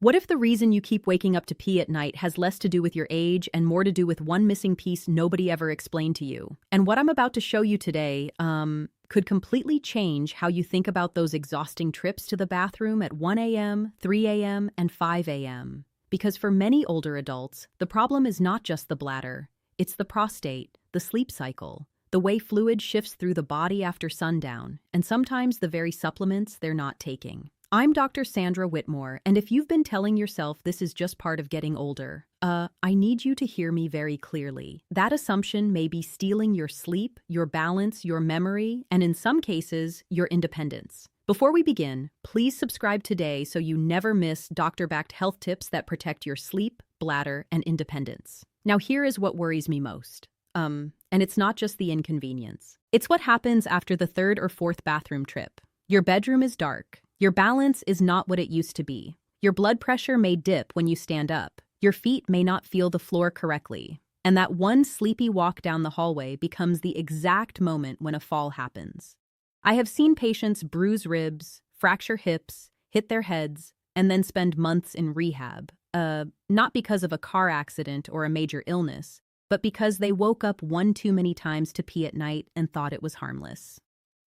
What if the reason you keep waking up to pee at night has less to do with your age and more to do with one missing piece nobody ever explained to you? And what I'm about to show you today, could completely change how you think about those exhausting trips to the bathroom at 1 a.m., 3 a.m., and 5 a.m. Because for many older adults, the problem is not just the bladder, it's the prostate, the sleep cycle, the way fluid shifts through the body after sundown, and sometimes the very supplements they're not taking. I'm Dr. Sandra Whitmore, and if you've been telling yourself this is just part of getting older, I need you to hear me very clearly. That assumption may be stealing your sleep, your balance, your memory, and in some cases, your independence. Before we begin, please subscribe today so you never miss doctor-backed health tips that protect your sleep, bladder, and independence. Now here is what worries me most. And it's not just the inconvenience. It's what happens after the third or fourth bathroom trip. Your bedroom is dark. Your balance is not what it used to be. Your blood pressure may dip when you stand up. Your feet may not feel the floor correctly. And that one sleepy walk down the hallway becomes the exact moment when a fall happens. I have seen patients bruise ribs, fracture hips, hit their heads, and then spend months in rehab. Not because of a car accident or a major illness, but because they woke up one too many times to pee at night and thought it was harmless.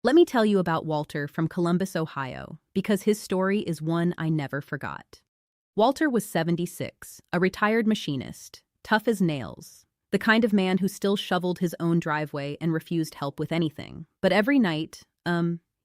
Let me tell you about Walter from Columbus, Ohio, because his story is one I never forgot. Walter was 76, a retired machinist, tough as nails, the kind of man who still shoveled his own driveway and refused help with anything. But every night,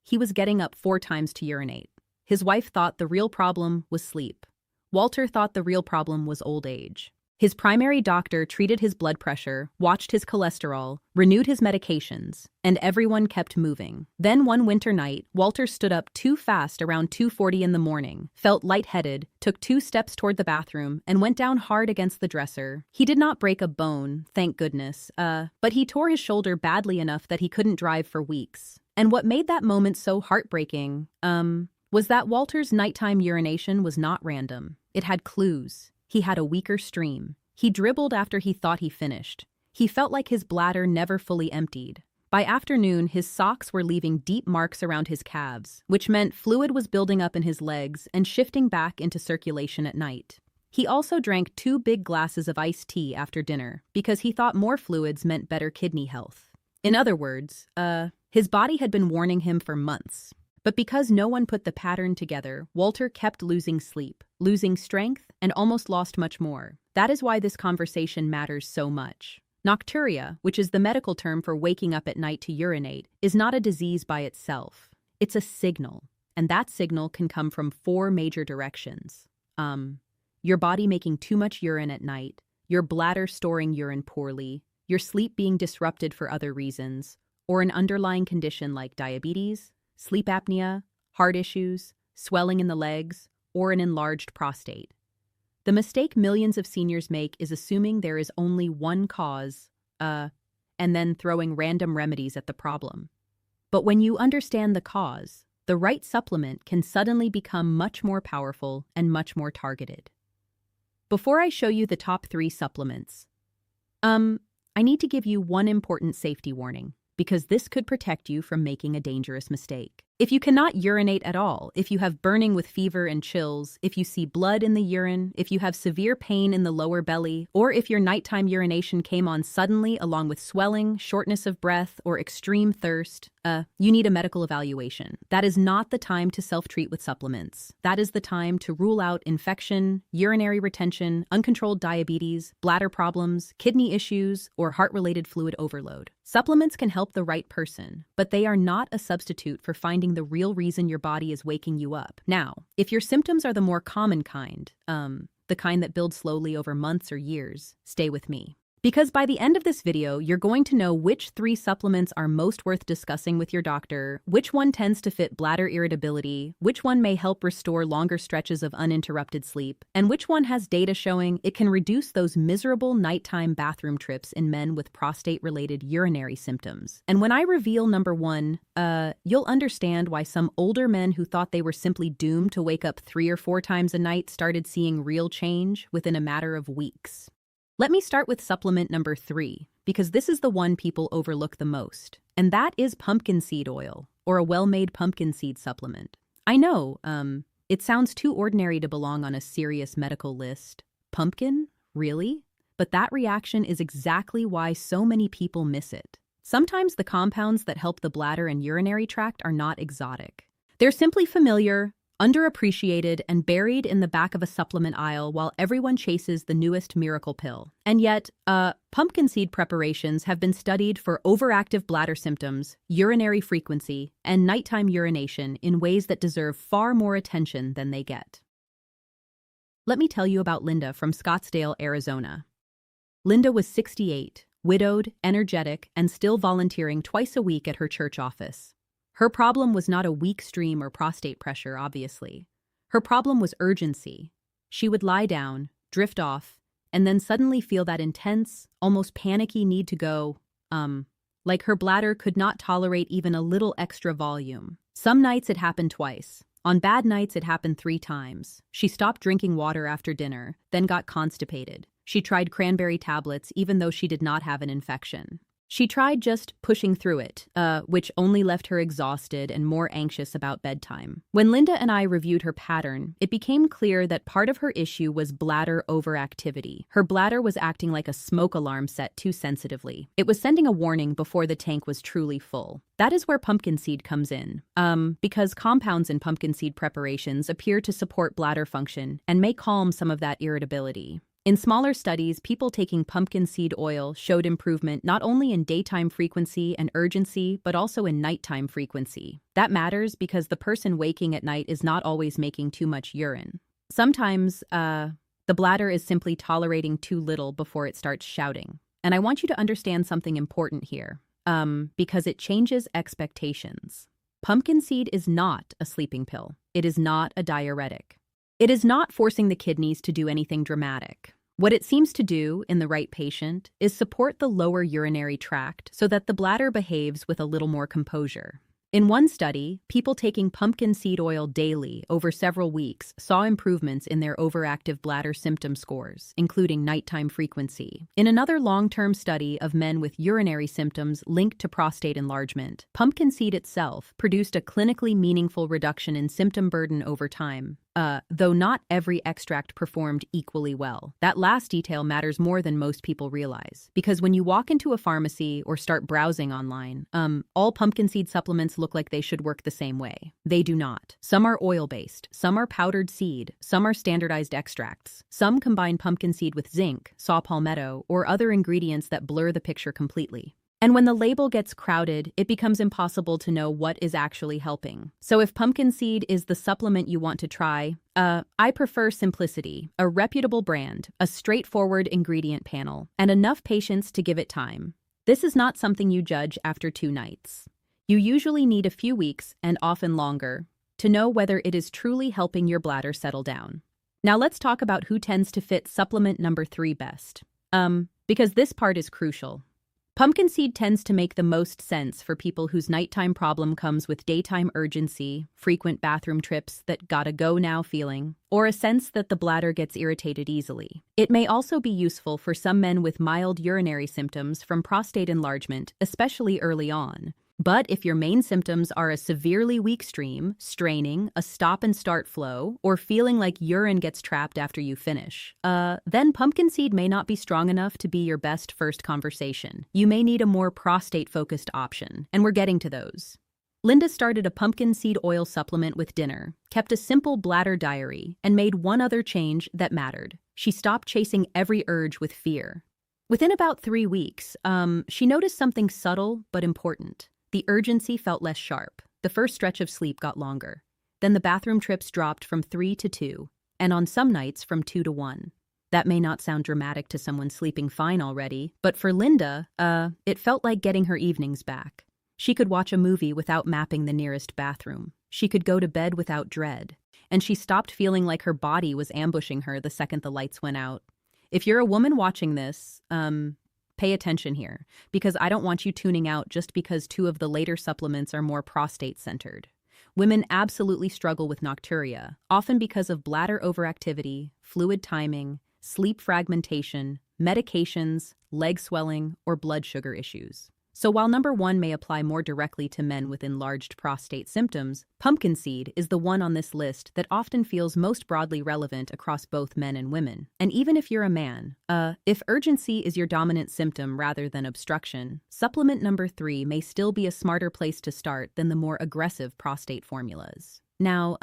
he was getting up 4 times to urinate. His wife thought the real problem was sleep. Walter thought the real problem was old age. His primary doctor treated his blood pressure, watched his cholesterol, renewed his medications, and everyone kept moving. Then one winter night, Walter stood up too fast around 2:40 in the morning, felt lightheaded, took 2 steps toward the bathroom, and went down hard against the dresser. He did not break a bone, thank goodness, but he tore his shoulder badly enough that he couldn't drive for weeks. And what made that moment so heartbreaking, was that Walter's nighttime urination was not random. It had clues. He had a weaker stream. He dribbled after he thought he finished. He felt like his bladder never fully emptied. By afternoon, his socks were leaving deep marks around his calves, which meant fluid was building up in his legs and shifting back into circulation at night. He also drank 2 big glasses of iced tea after dinner because he thought more fluids meant better kidney health. In other words, his body had been warning him for months. But because no one put the pattern together, Walter kept losing sleep, losing strength, and almost lost much more. That is why this conversation matters so much. Nocturia, which is the medical term for waking up at night to urinate, is not a disease by itself. It's a signal, and that signal can come from 4 major directions. Your body making too much urine at night, your bladder storing urine poorly, your sleep being disrupted for other reasons, or an underlying condition like diabetes, sleep apnea, heart issues, swelling in the legs, or an enlarged prostate. The mistake millions of seniors make is assuming there is only one cause, and then throwing random remedies at the problem. But when you understand the cause, the right supplement can suddenly become much more powerful and much more targeted. Before I show you the top 3 supplements, I need to give you one important safety warning, because this could protect you from making a dangerous mistake. If you cannot urinate at all, if you have burning with fever and chills, if you see blood in the urine, if you have severe pain in the lower belly, or if your nighttime urination came on suddenly along with swelling, shortness of breath, or extreme thirst, you need a medical evaluation. That is not the time to self-treat with supplements. That is the time to rule out infection, urinary retention, uncontrolled diabetes, bladder problems, kidney issues, or heart-related fluid overload. Supplements can help the right person, but they are not a substitute for finding the real reason your body is waking you up. Now, if your symptoms are the more common kind, the kind that builds slowly over months or years, stay with me. Because by the end of this video, you're going to know which 3 supplements are most worth discussing with your doctor, which one tends to fit bladder irritability, which one may help restore longer stretches of uninterrupted sleep, and which one has data showing it can reduce those miserable nighttime bathroom trips in men with prostate-related urinary symptoms. And when I reveal number 1, you'll understand why some older men who thought they were simply doomed to wake up 3 or 4 times a night started seeing real change within a matter of weeks. Let me start with supplement number 3, because this is the one people overlook the most, and that is pumpkin seed oil, or a well-made pumpkin seed supplement. I know, It sounds too ordinary to belong on a serious medical list. Pumpkin? Really? But that reaction is exactly why so many people miss it. Sometimes the compounds that help the bladder and urinary tract are not exotic. They're simply familiar, underappreciated, and buried in the back of a supplement aisle while everyone chases the newest miracle pill. And yet, pumpkin seed preparations have been studied for overactive bladder symptoms, urinary frequency, and nighttime urination in ways that deserve far more attention than they get. Let me tell you about Linda from Scottsdale, Arizona. Linda was 68, widowed, energetic, and still volunteering twice a week at her church office. Her problem was not a weak stream or prostate pressure, obviously. Her problem was urgency. She would lie down, drift off, and then suddenly feel that intense, almost panicky need to go, like her bladder could not tolerate even a little extra volume. Some nights it happened twice. On bad nights it happened 3 times. She stopped drinking water after dinner, then got constipated. She tried cranberry tablets even though she did not have an infection. She tried just pushing through it, which only left her exhausted and more anxious about bedtime. When Linda and I reviewed her pattern, it became clear that part of her issue was bladder overactivity. Her bladder was acting like a smoke alarm set too sensitively. It was sending a warning before the tank was truly full. That is where pumpkin seed comes in, because compounds in pumpkin seed preparations appear to support bladder function and may calm some of that irritability. In smaller studies, people taking pumpkin seed oil showed improvement not only in daytime frequency and urgency, but also in nighttime frequency. That matters because the person waking at night is not always making too much urine. Sometimes, the bladder is simply tolerating too little before it starts shouting. And I want you to understand something important here, because it changes expectations. Pumpkin seed is not a sleeping pill. It is not a diuretic. It is not forcing the kidneys to do anything dramatic. What it seems to do, in the right patient, is support the lower urinary tract so that the bladder behaves with a little more composure. In one study, people taking pumpkin seed oil daily over several weeks saw improvements in their overactive bladder symptom scores, including nighttime frequency. In another long-term study of men with urinary symptoms linked to prostate enlargement, pumpkin seed itself produced a clinically meaningful reduction in symptom burden over time. Though not every extract performed equally well. That last detail matters more than most people realize, because when you walk into a pharmacy or start browsing online, all pumpkin seed supplements look like they should work the same way. They do not. Some are oil-based, some are powdered seed, some are standardized extracts. Some combine pumpkin seed with zinc, saw palmetto, or other ingredients that blur the picture completely. And when the label gets crowded, it becomes impossible to know what is actually helping. So if pumpkin seed is the supplement you want to try, I prefer simplicity, a reputable brand, a straightforward ingredient panel, and enough patience to give it time. This is not something you judge after 2 nights. You usually need a few weeks, and often longer, to know whether it is truly helping your bladder settle down. Now let's talk about who tends to fit supplement number 3 best. Because this part is crucial. Pumpkin seed tends to make the most sense for people whose nighttime problem comes with daytime urgency, frequent bathroom trips that gotta go now feeling, or a sense that the bladder gets irritated easily. It may also be useful for some men with mild urinary symptoms from prostate enlargement, especially early on. But if your main symptoms are a severely weak stream, straining, a stop-and-start flow, or feeling like urine gets trapped after you finish, then pumpkin seed may not be strong enough to be your best first conversation. You may need a more prostate-focused option, and we're getting to those. Linda started a pumpkin seed oil supplement with dinner, kept a simple bladder diary, and made one other change that mattered. She stopped chasing every urge with fear. Within about 3 weeks, she noticed something subtle but important. The urgency felt less sharp. The first stretch of sleep got longer. Then the bathroom trips dropped from 3 to 2, and on some nights from 2 to 1. That may not sound dramatic to someone sleeping fine already, but for Linda, it felt like getting her evenings back. She could watch a movie without mapping the nearest bathroom. She could go to bed without dread. And she stopped feeling like her body was ambushing her the second the lights went out. If you're a woman watching this, pay attention here, because I don't want you tuning out just because 2 of the later supplements are more prostate-centered. Women absolutely struggle with nocturia, often because of bladder overactivity, fluid timing, sleep fragmentation, medications, leg swelling, or blood sugar issues. So while number 1 may apply more directly to men with enlarged prostate symptoms, pumpkin seed is the one on this list that often feels most broadly relevant across both men and women. And even if you're a man, if urgency is your dominant symptom rather than obstruction, supplement number 3 may still be a smarter place to start than the more aggressive prostate formulas. Now,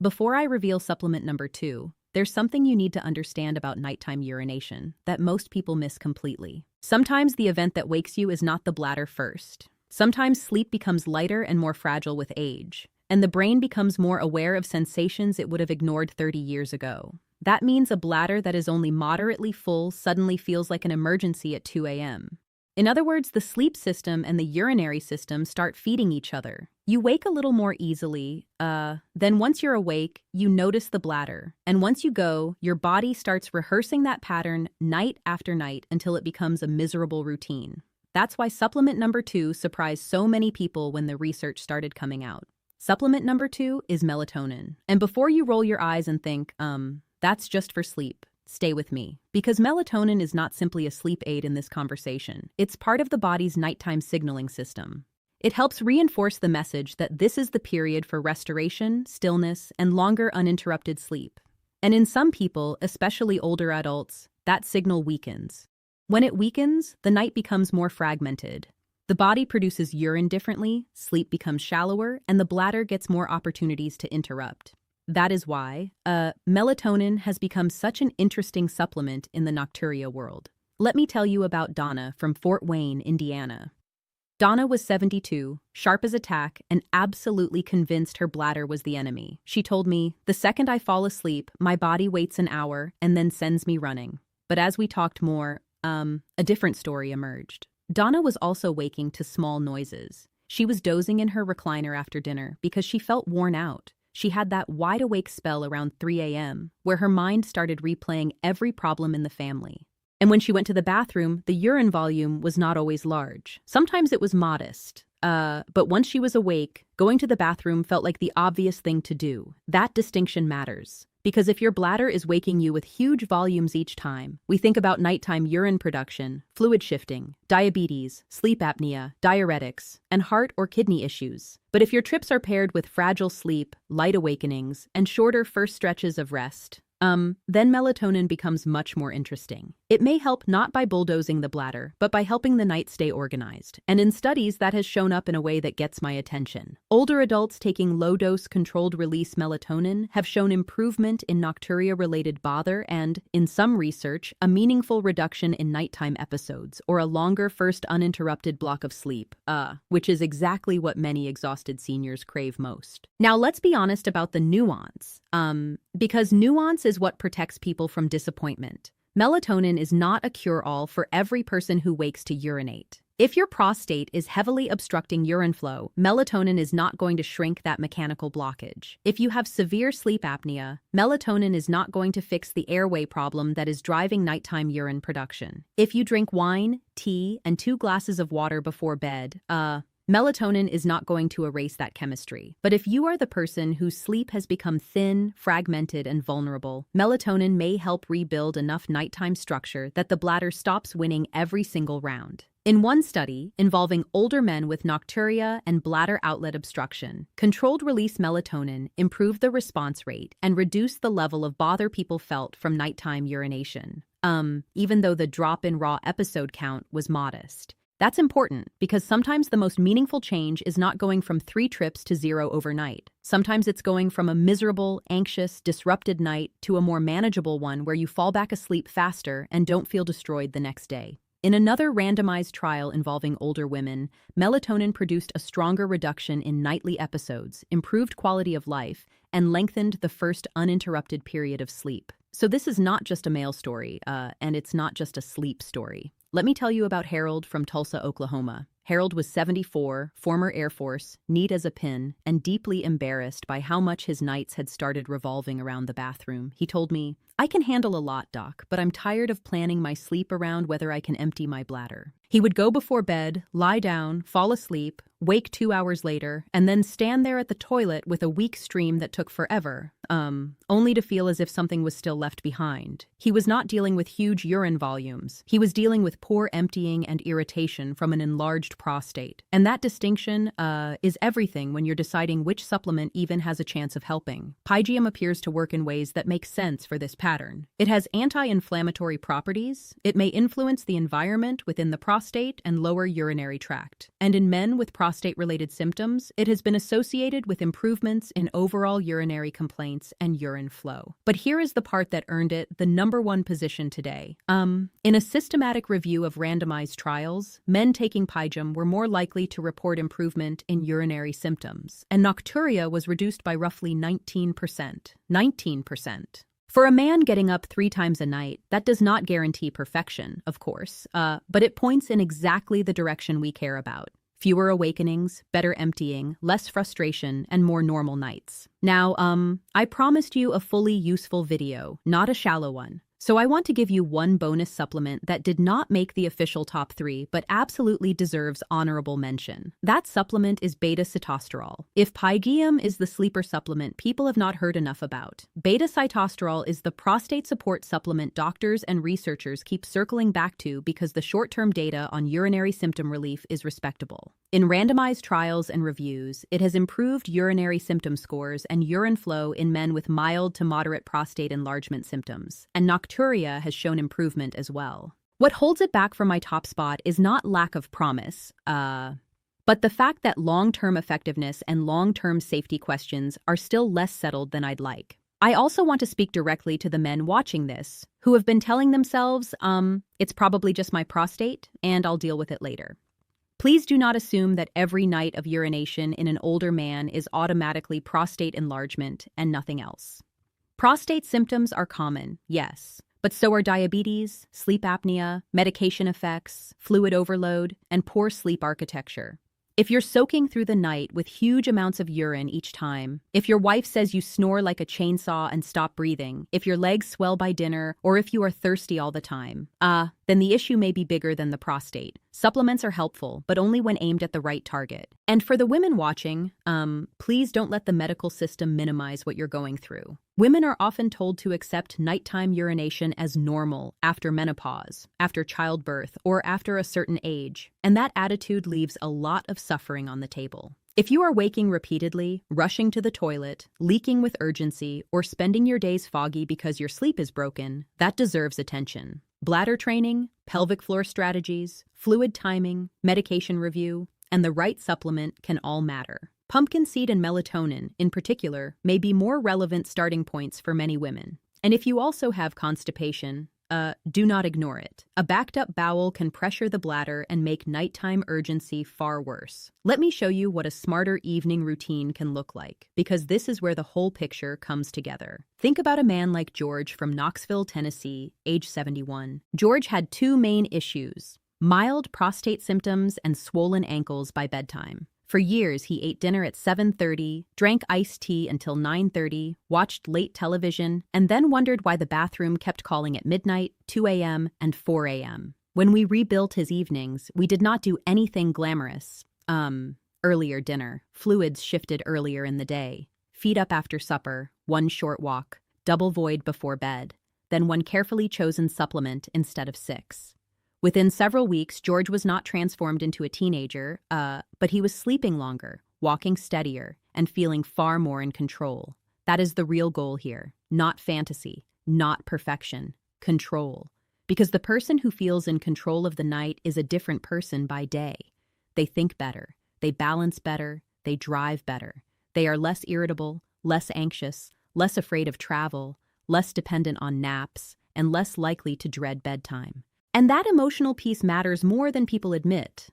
before I reveal supplement number 2, there's something you need to understand about nighttime urination that most people miss completely. Sometimes the event that wakes you is not the bladder first. Sometimes sleep becomes lighter and more fragile with age, and the brain becomes more aware of sensations it would have ignored 30 years ago. That means a bladder that is only moderately full suddenly feels like an emergency at 2 a.m. In other words, the sleep system and the urinary system start feeding each other. You wake a little more easily, then once you're awake, you notice the bladder. And once you go, your body starts rehearsing that pattern night after night until it becomes a miserable routine. That's why supplement number 2 surprised so many people when the research started coming out. Supplement number 2 is melatonin. And before you roll your eyes and think, that's just for sleep, stay with me. Because melatonin is not simply a sleep aid in this conversation. It's part of the body's nighttime signaling system. It helps reinforce the message that this is the period for restoration, stillness, and longer uninterrupted sleep. And in some people, especially older adults, that signal weakens. When it weakens, the night becomes more fragmented. The body produces urine differently, sleep becomes shallower, and the bladder gets more opportunities to interrupt. That is why, melatonin has become such an interesting supplement in the nocturia world. Let me tell you about Donna from Fort Wayne, Indiana. Donna was 72, sharp as a tack, and absolutely convinced her bladder was the enemy. She told me, "The second I fall asleep, my body waits an hour and then sends me running." But as we talked more, a different story emerged. Donna was also waking to small noises. She was dozing in her recliner after dinner because she felt worn out. She had that wide-awake spell around 3 a.m., where her mind started replaying every problem in the family. And when she went to the bathroom, the urine volume was not always large. Sometimes it was modest. But once she was awake, going to the bathroom felt like the obvious thing to do. That distinction matters. Because if your bladder is waking you with huge volumes each time, we think about nighttime urine production, fluid shifting, diabetes, sleep apnea, diuretics, and heart or kidney issues. But if your trips are paired with fragile sleep, light awakenings, and shorter first stretches of rest, then melatonin becomes much more interesting. It may help not by bulldozing the bladder, but by helping the night stay organized. And in studies, that has shown up in a way that gets my attention. Older adults taking low-dose controlled-release melatonin have shown improvement in nocturia-related bother and, in some research, a meaningful reduction in nighttime episodes, or a longer first uninterrupted block of sleep, which is exactly what many exhausted seniors crave most. Now, let's be honest about the nuance, because nuance is what protects people from disappointment. Melatonin is not a cure-all for every person who wakes to urinate. If your prostate is heavily obstructing urine flow, melatonin is not going to shrink that mechanical blockage. If you have severe sleep apnea, melatonin is not going to fix the airway problem that is driving nighttime urine production. If you drink wine, tea, and 2 glasses of water before bed, melatonin is not going to erase that chemistry. But if you are the person whose sleep has become thin, fragmented, and vulnerable, melatonin may help rebuild enough nighttime structure that the bladder stops winning every single round. In one study, involving older men with nocturia and bladder outlet obstruction, controlled-release melatonin improved the response rate and reduced the level of bother people felt from nighttime urination, even though the drop in raw episode count was modest. That's important because sometimes the most meaningful change is not going from 3 trips to 0 overnight. Sometimes it's going from a miserable, anxious, disrupted night to a more manageable one where you fall back asleep faster and don't feel destroyed the next day. In another randomized trial involving older women, melatonin produced a stronger reduction in nightly episodes, improved quality of life, and lengthened the first uninterrupted period of sleep. So this is not just a male story, and it's not just a sleep story. Let me tell you about Harold from Tulsa, Oklahoma. Harold was 74, former Air Force, neat as a pin, and deeply embarrassed by how much his nights had started revolving around the bathroom. He told me, "I can handle a lot, Doc, but I'm tired of planning my sleep around whether I can empty my bladder." He would go before bed, lie down, fall asleep, wake 2 hours later, and then stand there at the toilet with a weak stream that took forever, only to feel as if something was still left behind. He was not dealing with huge urine volumes. He was dealing with poor emptying and irritation from an enlarged prostate. And that distinction is everything when you're deciding which supplement even has a chance of helping. Pygium appears to work in ways that make sense for this pattern. It has anti-inflammatory properties. It may influence the environment within the prostate and lower urinary tract. And in men with prostate-related symptoms, it has been associated with improvements in overall urinary complaints and urine flow. But here is the part that earned it the #1 position today. In a systematic review of randomized trials, men taking Pygium were more likely to report improvement in urinary symptoms, and nocturia was reduced by roughly 19%. 19%. For a man getting up 3 times a night, that does not guarantee perfection, of course, but it points in exactly the direction we care about. Fewer awakenings, better emptying, less frustration, and more normal nights. Now, I promised you a fully useful video, not a shallow one. So I want to give you one bonus supplement that did not make the official top 3, but absolutely deserves honorable mention. That supplement is beta-sitosterol. If Pygium is the sleeper supplement people have not heard enough about, beta-sitosterol is the prostate support supplement doctors and researchers keep circling back to because the short-term data on urinary symptom relief is respectable. In randomized trials and reviews, it has improved urinary symptom scores and urine flow in men with mild to moderate prostate enlargement symptoms, and nocturia has shown improvement as well. What holds it back from my top spot is not lack of promise, but the fact that long-term effectiveness and long-term safety questions are still less settled than I'd like. I also want to speak directly to the men watching this, who have been telling themselves, it's probably just my prostate, and I'll deal with it later. Please do not assume that every night of urination in an older man is automatically prostate enlargement and nothing else. Prostate symptoms are common, yes, but so are diabetes, sleep apnea, medication effects, fluid overload, and poor sleep architecture. If you're soaking through the night with huge amounts of urine each time, if your wife says you snore like a chainsaw and stop breathing, if your legs swell by dinner, or if you are thirsty all the time, then the issue may be bigger than the prostate. Supplements are helpful, but only when aimed at the right target. And for the women watching, please don't let the medical system minimize what you're going through. Women are often told to accept nighttime urination as normal after menopause, after childbirth, or after a certain age, and that attitude leaves a lot of suffering on the table. If you are waking repeatedly, rushing to the toilet, leaking with urgency, or spending your days foggy because your sleep is broken, that deserves attention. Bladder training, pelvic floor strategies, fluid timing, medication review, and the right supplement can all matter. Pumpkin seed and melatonin, in particular, may be more relevant starting points for many women. And if you also have constipation, do not ignore it. A backed-up bowel can pressure the bladder and make nighttime urgency far worse. Let me show you what a smarter evening routine can look like, because this is where the whole picture comes together. Think about a man like George from Knoxville, Tennessee, age 71. George had 2 main issues: mild prostate symptoms and swollen ankles by bedtime. For years, he ate dinner at 7:30, drank iced tea until 9:30, watched late television, and then wondered why the bathroom kept calling at midnight, 2 a.m., and 4 a.m. When we rebuilt his evenings, we did not do anything glamorous. Earlier dinner, fluids shifted earlier in the day, feet up after supper, 1 short walk, double void before bed, then 1 carefully chosen supplement instead of 6. Within several weeks, George was not transformed into a teenager, but he was sleeping longer, walking steadier, and feeling far more in control. That is the real goal here. Not fantasy, not perfection, control. Because the person who feels in control of the night is a different person by day. They think better, they balance better, they drive better. They are less irritable, less anxious, less afraid of travel, less dependent on naps, and less likely to dread bedtime. And that emotional piece matters more than people admit,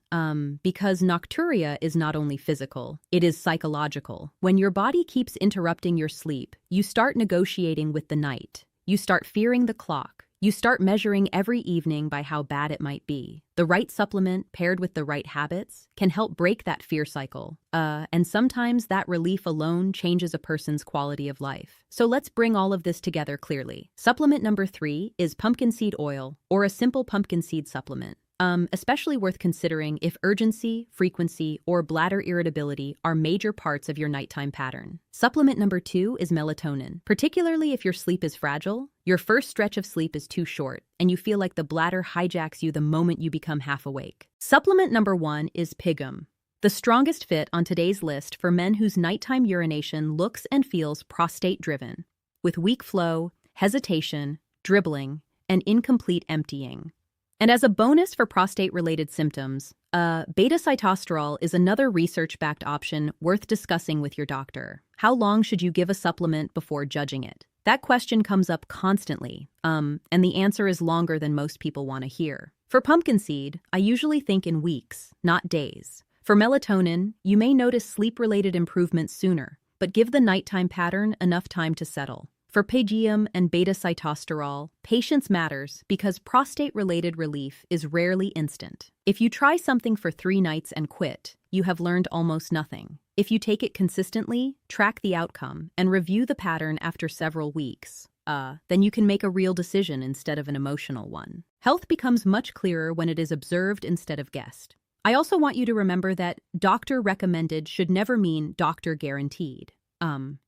because nocturia is not only physical, it is psychological. When your body keeps interrupting your sleep, you start negotiating with the night. You start fearing the clock. You start measuring every evening by how bad it might be. The right supplement, paired with the right habits, can help break that fear cycle. And sometimes that relief alone changes a person's quality of life. So let's bring all of this together clearly. Supplement number 3 is pumpkin seed oil, or a simple pumpkin seed supplement. especially worth considering if urgency, frequency, or bladder irritability are major parts of your nighttime pattern. Supplement number 2 is melatonin. Particularly if your sleep is fragile, your first stretch of sleep is too short, and you feel like the bladder hijacks you the moment you become half awake. Supplement number 1 is pigum, the strongest fit on today's list for men whose nighttime urination looks and feels prostate-driven, with weak flow, hesitation, dribbling, and incomplete emptying. And as a bonus for prostate-related symptoms, beta-sitosterol is another research-backed option worth discussing with your doctor. How long should you give a supplement before judging it? That question comes up constantly, and the answer is longer than most people want to hear. For pumpkin seed, I usually think in weeks, not days. For melatonin, you may notice sleep-related improvements sooner, but give the nighttime pattern enough time to settle. For pygium and beta-sitosterol, patience matters because prostate-related relief is rarely instant. If you try something for 3 nights and quit, you have learned almost nothing. If you take it consistently, track the outcome, and review the pattern after several weeks, then you can make a real decision instead of an emotional one. Health becomes much clearer when it is observed instead of guessed. I also want you to remember that doctor recommended should never mean doctor guaranteed.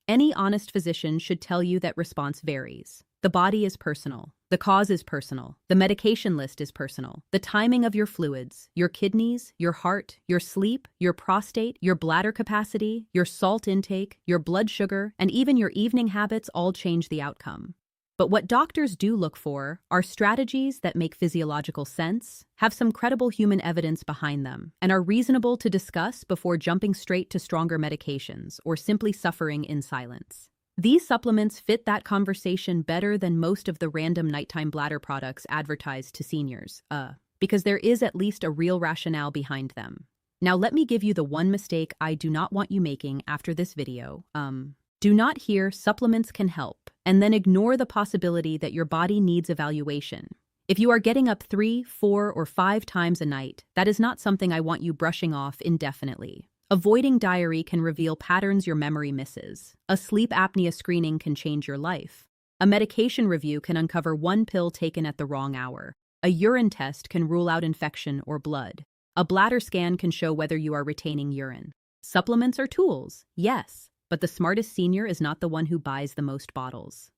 Any honest physician should tell you that response varies. The body is personal. The cause is personal. The medication list is personal. The timing of your fluids, your kidneys, your heart, your sleep, your prostate, your bladder capacity, your salt intake, your blood sugar, and even your evening habits all change the outcome. But what doctors do look for are strategies that make physiological sense, have some credible human evidence behind them, and are reasonable to discuss before jumping straight to stronger medications or simply suffering in silence. These supplements fit that conversation better than most of the random nighttime bladder products advertised to seniors, because there is at least a real rationale behind them. Now let me give you the one mistake I do not want you making after this video. Do not hear supplements can help, and then ignore the possibility that your body needs evaluation. If you are getting up 3, 4, or 5 times a night, that is not something I want you brushing off indefinitely. Avoiding diary can reveal patterns your memory misses. A sleep apnea screening can change your life. A medication review can uncover one pill taken at the wrong hour. A urine test can rule out infection or blood. A bladder scan can show whether you are retaining urine. Supplements are tools, yes. But the smartest senior is not the one who buys the most bottles.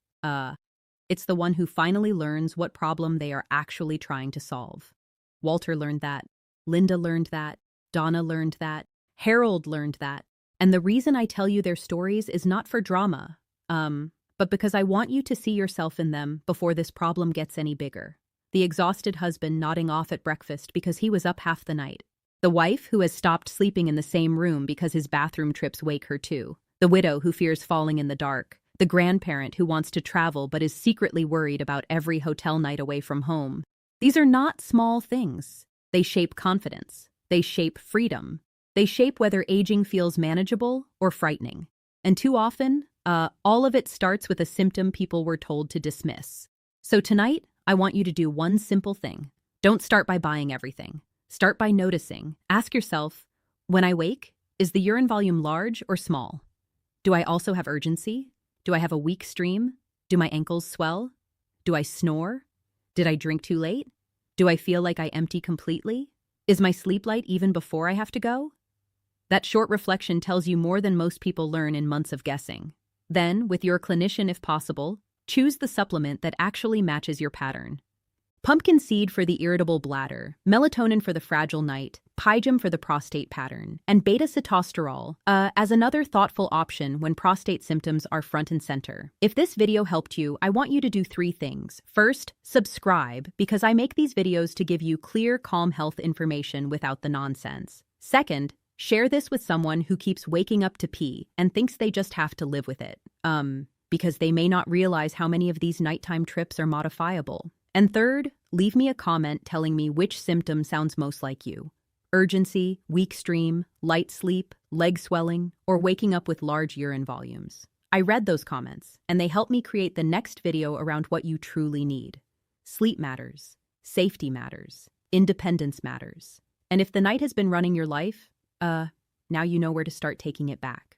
It's the one who finally learns what problem they are actually trying to solve. Walter learned that. Linda learned that. Donna learned that. Harold learned that. And the reason I tell you their stories is not for drama, but because I want you to see yourself in them before this problem gets any bigger. The exhausted husband nodding off at breakfast because he was up half the night. The wife who has stopped sleeping in the same room because his bathroom trips wake her too. The widow who fears falling in the dark, the grandparent who wants to travel but is secretly worried about every hotel night away from home. These are not small things. They shape confidence. They shape freedom. They shape whether aging feels manageable or frightening. And too often, all of it starts with a symptom people were told to dismiss. So tonight, I want you to do one simple thing. Don't start by buying everything. Start by noticing. Ask yourself, when I wake, is the urine volume large or small? Do I also have urgency? Do I have a weak stream? Do my ankles swell? Do I snore? Did I drink too late? Do I feel like I empty completely? Is my sleep light even before I have to go? That short reflection tells you more than most people learn in months of guessing. Then, with your clinician if possible, choose the supplement that actually matches your pattern. Pumpkin seed for the irritable bladder, melatonin for the fragile night, pygium for the prostate pattern, and beta-sitosterol as another thoughtful option when prostate symptoms are front and center. If this video helped you, I want you to do 3 things. First, subscribe, because I make these videos to give you clear, calm health information without the nonsense. Second, share this with someone who keeps waking up to pee and thinks they just have to live with it, because they may not realize how many of these nighttime trips are modifiable. And third, leave me a comment telling me which symptom sounds most like you. Urgency, weak stream, light sleep, leg swelling, or waking up with large urine volumes. I read those comments, and they help me create the next video around what you truly need. Sleep matters. Safety matters. Independence matters. And if the night has been running your life, now you know where to start taking it back.